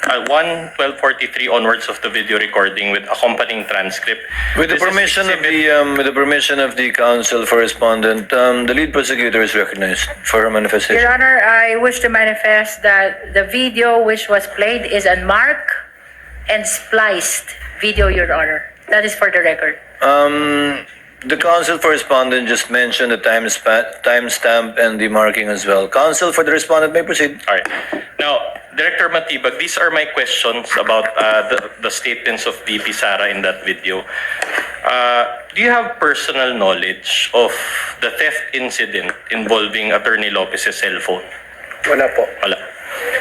1:12:43 onwards of the video recording with accompanying transcript. With the This is permission of the counsel for respondent, the lead prosecutor is recognized for her manifestation. Your Honor, I wish to manifest that the video which was played is unmarked and spliced video, Your Honor. That is for the record. The counsel for respondent just mentioned the timestamp and the marking as well. Counsel for the respondent may proceed. All right. Now, Director Matibag, these are my questions about the statements of VP Sara in that video. Do you have personal knowledge of the theft incident involving Attorney Lopez's cell phone? Wala po. Wala.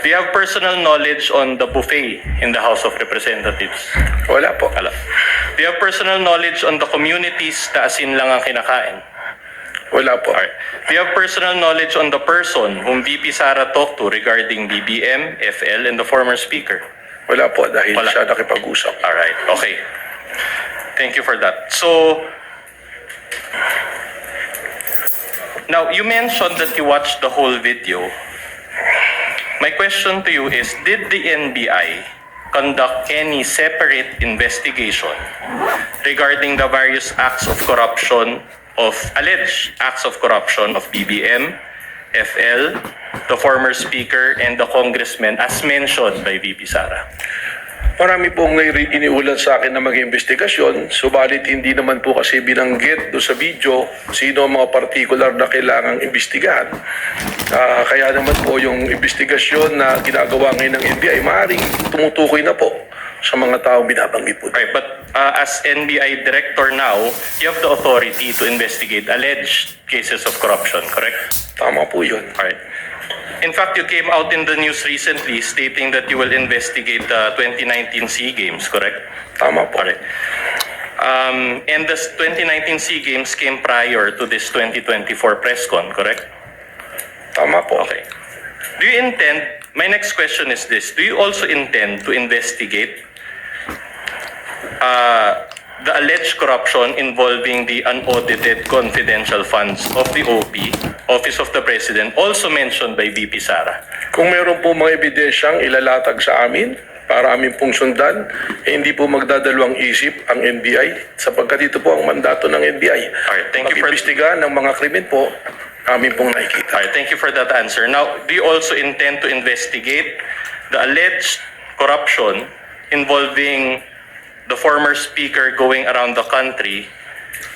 Do you have personal knowledge on the buffet in the House of Representatives? Wala po. Wala. Do you have personal knowledge on the communities na asin lang ang kinakain? Wala po. Alright. Do you have personal knowledge on the person whom VP Sara talked to regarding BBM, FL, and the former speaker? Wala po dahil Wala. siya nakipag-usap. Alright, okay. Thank you for that. So, now you mentioned that you watched the whole video. My question to you is, did the NBI conduct any separate investigation regarding the various acts of corruption alleged acts of corruption of BBM, FL, the former speaker, and the congressman as mentioned by VP Sara? Marami pong iniulat sa akin na mag-investigasyon, subalit hindi naman po kasi binanggit do sa video sino ang mga particular na kailangang imbestigahan. Kaya naman po yung investigasyon na ginagawa ngayon ng NBI, maaaring tumutukoy na po sa mga taong binabanggit po. Right, but as NBI director now, you have the authority to investigate alleged cases of corruption, correct? Tama po yun. Alright. In fact, you came out in the news recently stating that you will investigate the 2019 SEA Games, correct? Tama po. Alright. And the 2019 SEA Games came prior to this 2024 press con, correct? Tama po. Okay. Do you intend, my next question is this, do you also intend to investigate the alleged corruption involving the unaudited confidential funds of the OP, Office of the President, also mentioned by VP Sara? Kung meron po mga ebidensyang ilalatag sa amin para amin pong sundan, hindi po magdadalawang isip ang NBI sapagkat ito po ang mandato ng NBI. Alright, thank you for mag-imbestigahan ng mga krimen po, amin pong nakikita. Alright, thank you for that answer. Now, do you also intend to investigate the alleged corruption involving the former speaker going around the country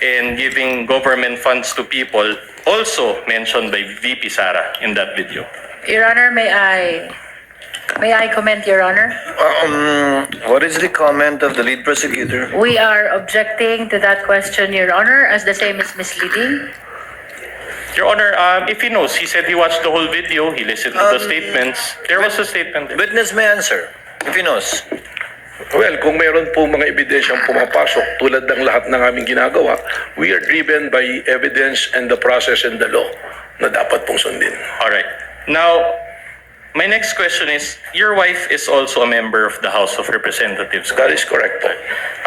and giving government funds to people, also mentioned by VP Sara in that video? Your Honor, may I comment, Your Honor? What is the comment of the lead prosecutor? We are objecting to that question, Your Honor, as the same is misleading. Your Honor, if he knows, he said he watched the whole video, he listened to the statements. There was a statement. Witness may answer, if he knows. Well, kung meron po mga ebidensyang pumapasok tulad ng lahat ng aming ginagawa, we are driven by evidence and the process and the law na dapat pong sundin. Alright. Now, my next question is, your wife is also a member of the House of Representatives, That is correct po.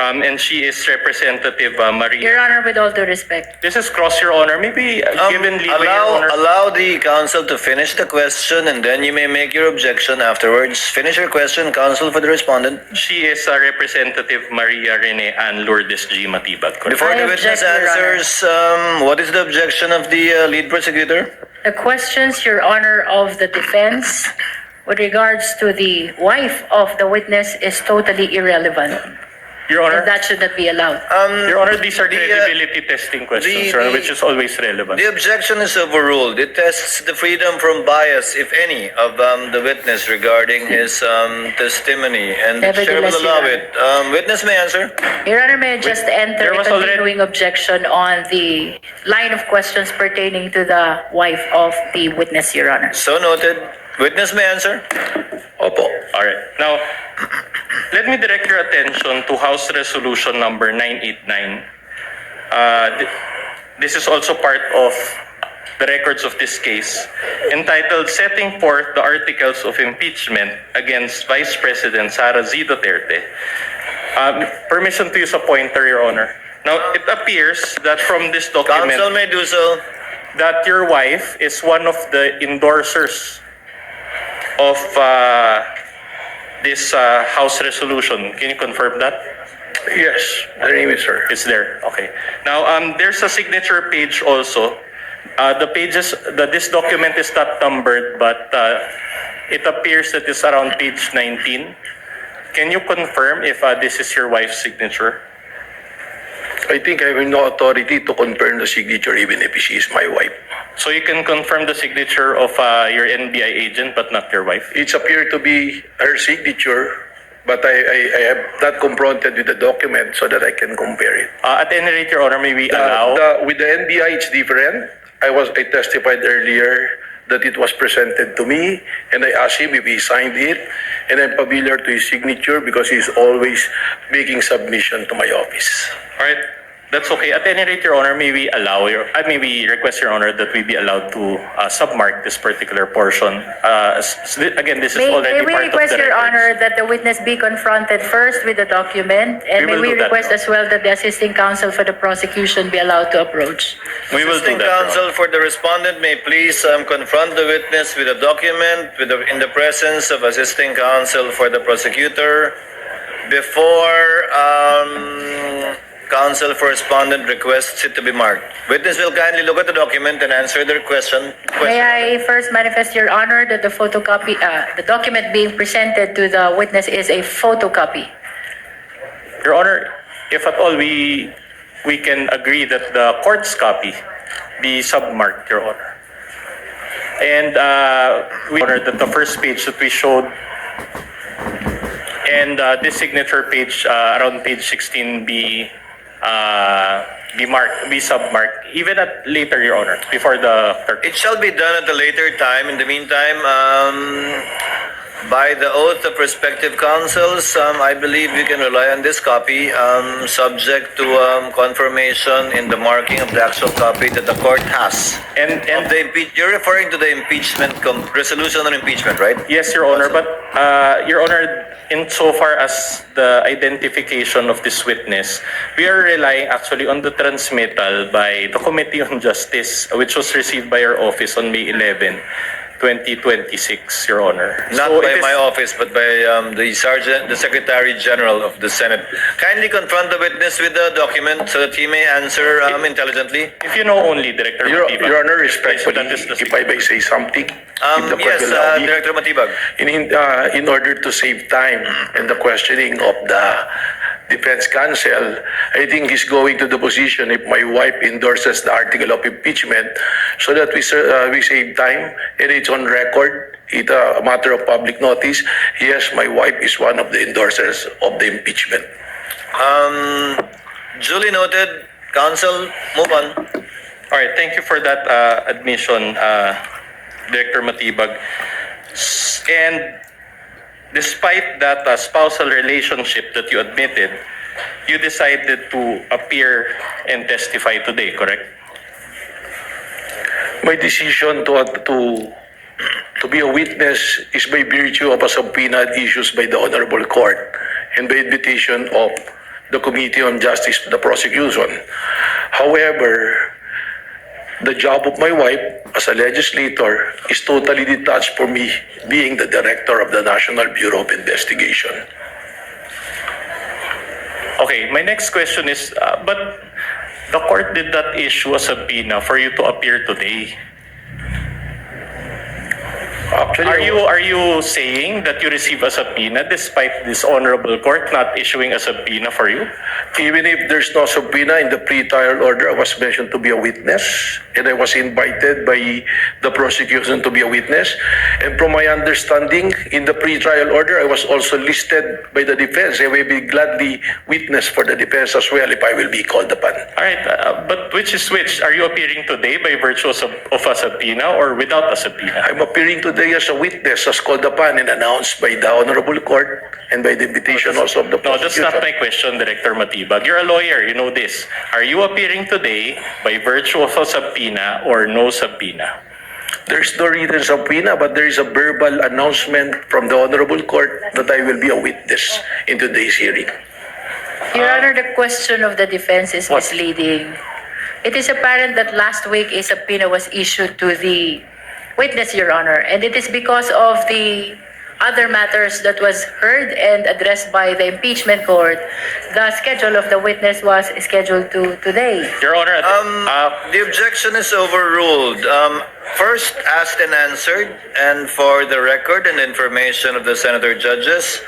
and she is Representative Maria. Your Honor, with all due respect. This is cross your honor. Maybe given leeway, your honor. Allow the counsel to finish the question and then you may make your objection afterwards. Finish your question, counsel for the respondent. She is Representative Maria Rene Ann Lourdes G. Matibag. correct? Before I the witness object, Your Honor. answers, what is the objection of the lead prosecutor? The questions, Your Honor, of the defense with regards to the wife of the witness is totally irrelevant. Your Honor, And that should not be allowed. Your Honor, these are the, credibility testing questions, Your Honor, which is always relevant. The objection is overruled. It tests the freedom from bias, if any, of the witness regarding his testimony, and the chair will Nevertheless, allow Your it. Witness may answer. Your Honor, may I just enter there a was already- continuing objection on the line of questions pertaining to the wife of the witness, Your Honor. So noted. Witness may answer. Opo. Alright. Now, let me direct your attention to House Resolution number 989. This is also part of the records of this case, entitled Setting Forth the Articles of Impeachment Against Vice President Sara Z. Duterte. Permission to use a pointer, Your Honor. Now, it appears that from this document Counsel may do so. that your wife is one of the endorsers of this House resolution. Can you confirm that? Yes, the name is sir. It's there. Okay. Now, there's a signature page also. This document is not numbered, but it appears that it's around page 19. Can you confirm if this is your wife's signature? I think I have no authority to confirm the signature even if she is my wife. So you can confirm the signature of your NBI agent, but not your wife? It's appeared to be her signature, but I have not confronted with the document so that I can compare it. At any rate, Your Honor, may we allow... With the NBI, it's different. I testified earlier that it was presented to me, and I asked him if he signed it, and I'm familiar to his signature because he's always making submission to my office. All right. That's okay. At any rate, Your Honor, may we request, Your Honor, that we be allowed to submark this particular portion. Again, this is already May we part of request, the Your records. Honor, that the witness be confronted first with the document, and We may will we do that, request Your as well that the assisting counsel for the prosecution be allowed to approach. We will do Assisting that, Your counsel Honor. for the respondent may please confront the witness with a document in the presence of assisting counsel for the prosecutor before counsel for respondent requests it to be marked. Witness will kindly look at the document and answer their question. May I first manifest, Your Honor, that the photocopy, the document being presented to the witness is a photocopy. Your Honor, if at all we can agree that the court's copy be submarked, Your Honor. And we honor that the first page that we showed and this signature page around page 16 be submarked, even at later, Your Honor, before the clerk. It shall be done at a later time. In the meantime, by the oath of respective counsels, I believe we can rely on this copy, subject to confirmation in the marking of the actual copy that the court has. And You're referring to the impeachment resolution on impeachment, right? yes, Your Honor, but Your Honor, insofar as the identification of this witness, we are relying actually on the transmittal by the Committee on Justice, which was received by our office on May 11, 2026, Your Honor. Not So by it is- my office, but by the Secretary General of the Senate. Kindly confront the witness with the document so that he may answer intelligently. If you know only, Director Your Matiba. Honor, Please, respectfully, that is the if I may say something, if the court Yes, will allow me. Director Matibag. In order to save time in the questioning of the defense counsel, I think he's going to the position if my wife endorses the article of impeachment so that we save time and it's on record. It's a matter of public notice. Yes, my wife is one of the endorsers of the impeachment. Duly noted. Counsel, move on. All right, thank you for that admission, Director Matibag. And despite that spousal relationship that you admitted, you decided to appear and testify today, correct? My decision to be a witness is by virtue of a subpoena issued by the Honorable Court and by invitation of the Committee on Justice for the prosecution. However, the job of my wife as a legislator is totally detached from me being the director of the National Bureau of Investigation. Okay, my next question is, but the court did not issue a subpoena for you to appear today. Actually, Are you saying that you receive a subpoena despite this honorable court not issuing a subpoena for you? even if there's no subpoena in the pre-trial order, I was mentioned to be a witness, and I was invited by the prosecution to be a witness. And from my understanding, in the pre-trial order, I was also listed by the defense. I will be gladly witness for the defense as well if I will be called upon. All right, but which is which? Are you appearing today by virtue of a subpoena or without a subpoena? I'm appearing today as a witness, as called upon and announced by the Honorable Court and by the invitation also of the No, that's prosecution. not my question, Director Matibag. You're a lawyer, you know this. Are you appearing today by virtue of a subpoena or no subpoena? There's no written subpoena, but there is a verbal announcement from the Honorable Court that I will be a witness in today's hearing. Your Honor, the question of the defense is What? misleading. It is apparent that last week a subpoena was issued to the witness, Your Honor, and it is because of the other matters that was heard and addressed by the impeachment court, the schedule of the witness was scheduled to today. Your Honor, The objection is overruled. First, asked and answered, and for the record and information of the senator judges,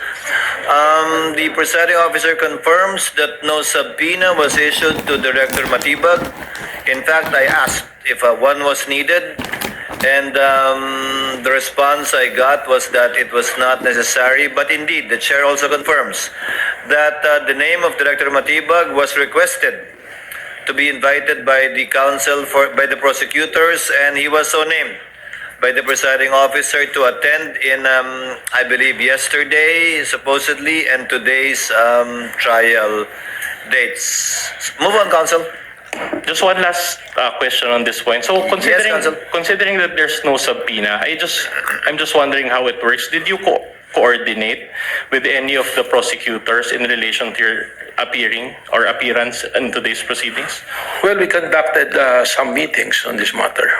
the presiding officer confirms that no subpoena was issued to Director Matibag. In fact, I asked if one was needed, and the response I got was that it was not necessary. But indeed, the chair also confirms that the name of Director Matibag was requested to be invited by the counsel by the prosecutors, and he was so named by the presiding officer to attend in, I believe, yesterday, supposedly, and today's trial dates. Move on, counsel. just one last question on this point. So Counsel. considering that there's no subpoena, I'm just wondering how it works. Did you coordinate with any of the prosecutors in relation to your appearance in today's proceedings? Well, we conducted some meetings on this matter.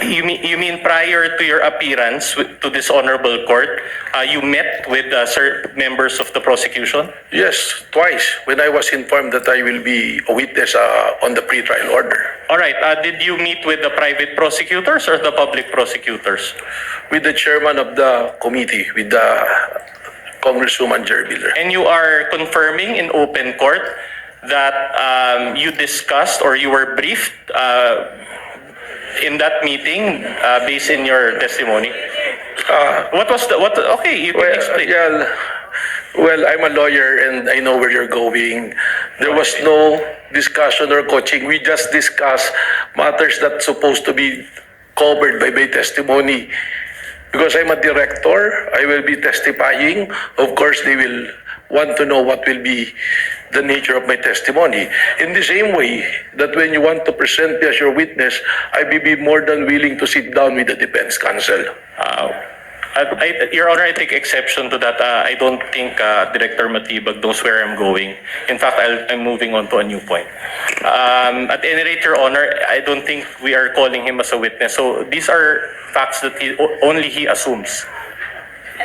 You mean prior to your appearance to this honorable court, you met with members of the prosecution? Yes, twice when I was informed that I will be a witness on the pre-trial order. All right. Did you meet with the private prosecutors or the public prosecutors? With the chairman of the committee, with the Congresswoman Jerry Miller. And you are confirming in open court that you discussed or you were briefed in that meeting based in your testimony? Okay, you can explain. Well, I'm a lawyer and I know where you're going. There was no discussion or coaching. We just discussed matters that's supposed to be covered by my testimony. Because I'm a director, I will be testifying. Of course, they will want to know what will be the nature of my testimony. In the same way that when you want to present me as your witness, I will be more than willing to sit down with the defense counsel. Your Honor, I take exception to that. I don't think Director Matibag knows where I'm going. In fact, I'm moving on to a new point. At any rate, Your Honor, I don't think we are calling him as a witness. So these are facts that only he assumes.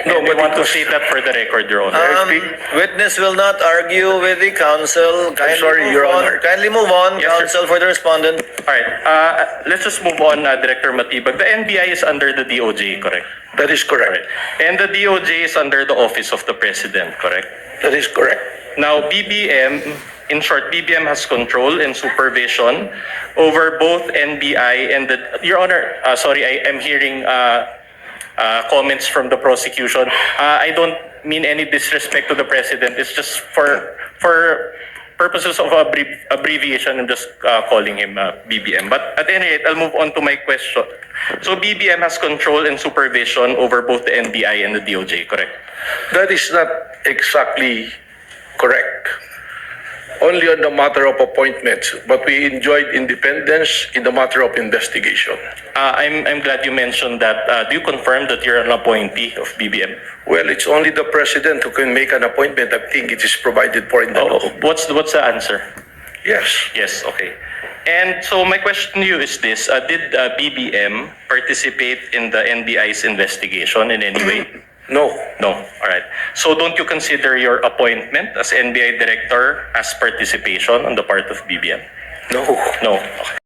No, but we want to state that for the record, Your Honor. Witness will not argue with the counsel. sorry, Your Honor. Kindly move on, Yes, sir. counsel, for the respondent. All right. Let's just move on, Director Matibag. The NBI is under the DOJ, correct? That is correct. Right. And the DOJ is under the Office of the President, correct? That is correct. Now, BBM, in short, BBM has control and supervision over both NBI and the... Your Honor, sorry, I am hearing comments from the prosecution. I don't mean any disrespect to the President. It's just for purposes of abbreviation, I'm just calling him BBM. But at any rate, I'll move on to my question. So BBM has control and supervision over both the NBI and the DOJ, correct? That is not exactly correct. Only on the matter of appointments, but we enjoyed independence in the matter of investigation. I'm glad you mentioned that. Do you confirm that you're an appointee of BBM? Well, it's only the president who can make an appointment. I think it is provided for in the law. What's the answer? Yes. Yes, okay. And so my question to you is this. Did BBM participate in the NBI's investigation in any way? No. No. All right. So don't you consider your appointment as NBI director as participation on the part of BBM? No. No. Okay.